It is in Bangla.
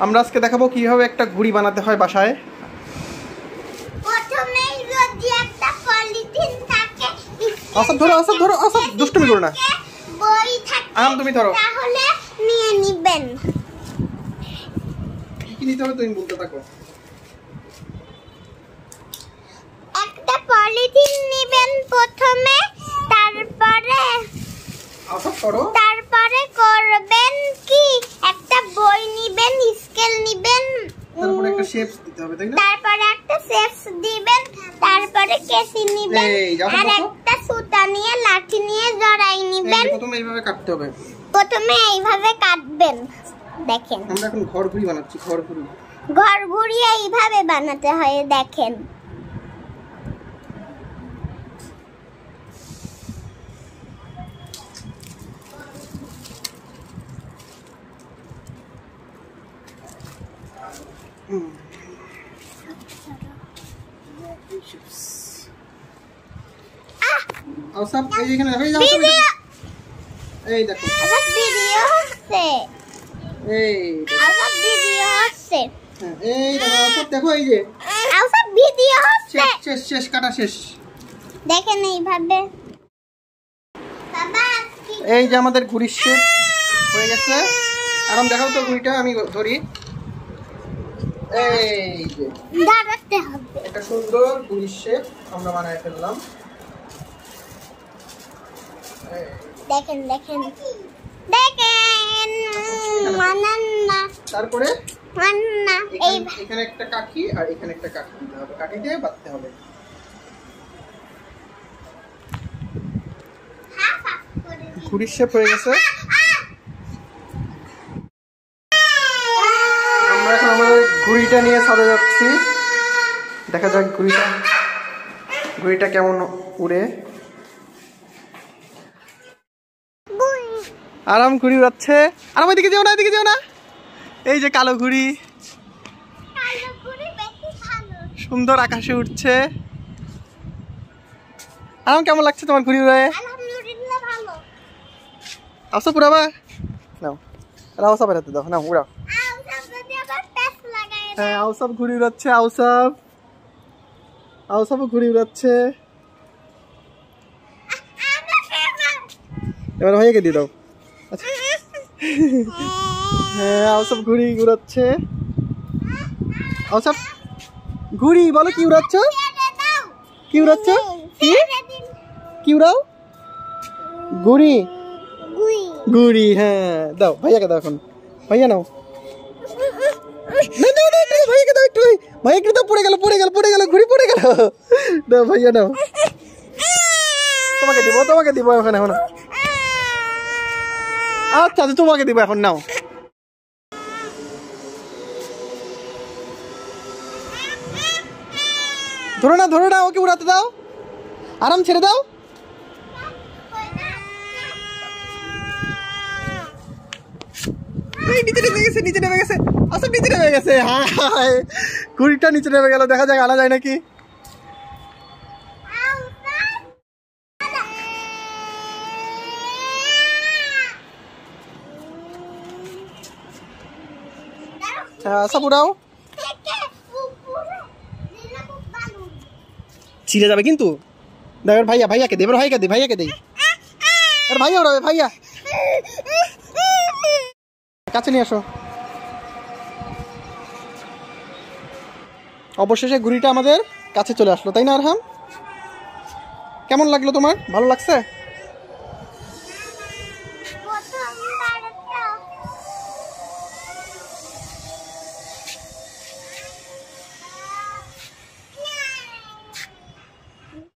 আমরা আজকে দেখাবো কিভাবে একটা ঘুড়ি বানাতে হয় বাসায়। প্রথমেই যদি একটা পলিথিন থাকে, আসব ধরো আসব ধরো আসব, দুষ্টুমি করো না। বই থাকে তুমি ধরো, তাহলে নিয়ে নেবেন। কি নিতে হবে তুমি বলতে থাকো। একটা পলিথিন নেবেন প্রথমে, তারপরে করবেন কি একটা বই নেবেন, স্কেল নেবেন, তারপরে একটা শেপস দিতে হবে, তাই না? তারপরে একটা শেপস দিবেন, তারপরে কেসি নেবেন, আর একটা সুতা নিয়ে লাঠি নিয়ে জড়াই নেবেন। প্রথমে এইভাবে কাটতে হবে, প্রথমে এইভাবে কাটবেন। দেখেন আমরা এখন ঘর ঘুড়ি বানাচ্ছি। ঘর ঘুড়ি এইভাবে বানাতে হয়, দেখেন। আসব এইখানে হয়ে যাও, এই দেখো আসব ভিডিও হচ্ছে, আসব ভিডিও হচ্ছে, এই দেখো আসব, দেখো এই যে আসব ভিডিও হচ্ছে। শেষ কাটা শেষ। দেখেন এইভাবে। বাবা এই যে আমাদের ঘুড়ির শেপ হয়ে গেছে। আরাম দেখাও তো ঘুড়িটা, আমি ধরি। এই যে দাঁড়াতে হবে, একটা সুন্দর ঘুড়ির শেপ আমরা বানায় ফেললাম। দেখেন দেখেন দেখেন, মানান না। তারপরে মান্না এই এখানে একটা কাঠি আর এখানে একটা কাঠি দিতে হবে, কাঠি দিয়ে বাঁধতে হবে। ঘুড়ির শেপ হয়ে গেছে। আমরা এখন আমাদের ঘুড়িটা নিয়ে ছাদে যাচ্ছি, দেখা যাক ঘুড়িটা কেমন উড়ে। আরাম ঘুড়ি উড়াচ্ছে। আরাম এদিকে যেও না, এই যে কালো ঘুড়ি সুন্দর আকাশে উঠছে। আরাম কেমন লাগছে তোমার ঘুড়ি উড়ে? আলহামদুলিল্লাহ ভালো। আসো পুরাবা নাও, আউসাব বেরাতে দাও, না উড়াও। হ্যাঁ আউসাব ঘুড়ি উড়াচ্ছে, আউসাব ঘুড়ি উড়াচ্ছে। এবার ভাইয়াকে দিয়ে দাও। আচ্ছা হ্যাঁ আউসাব ঘুড়ি উড়াচ্ছে। আউসাব ঘুড়ি বলো, কি উড়াচ্ছ? কি উড়াও? ঘুড়ি। হ্যাঁ দাও ভাইয়াকে দাও, এখন ভাইয়া নাও। ভাইয়াকে দাও একটু, ভাইয়াকে দাও। পড়ে গেল ঘুড়ি পড়ে গেল। দাও ভাইয়া নাও, তোমাকে দিব এখন। আচ্ছা তোমাকে দিব এখন, নাও। ধরো না, ওকে উড়াতে দাও। আরাম ছেড়ে দাও। নিচে নেমে গেছে। আচ্ছা নিচে নেমে গেছে। হায় ঘুড়িটা নিচে নেমে গেল। দেখা যাক আনা যায় নাকি। আচ্ছা উড়াও। ছিঁড়ে যাবে কিন্তু। দেখ ভাইয়াকে দে, ভাইয়াকে দে। আর ভাইয়া উড়াবে, ভাইয়া কাছে নিয়ে আসো। অবশেষে ঘুড়িটা আমাদের কাছে চলে আসলো, তাই না আরহাম? কেমন লাগলো তোমার? ভালো লাগছে?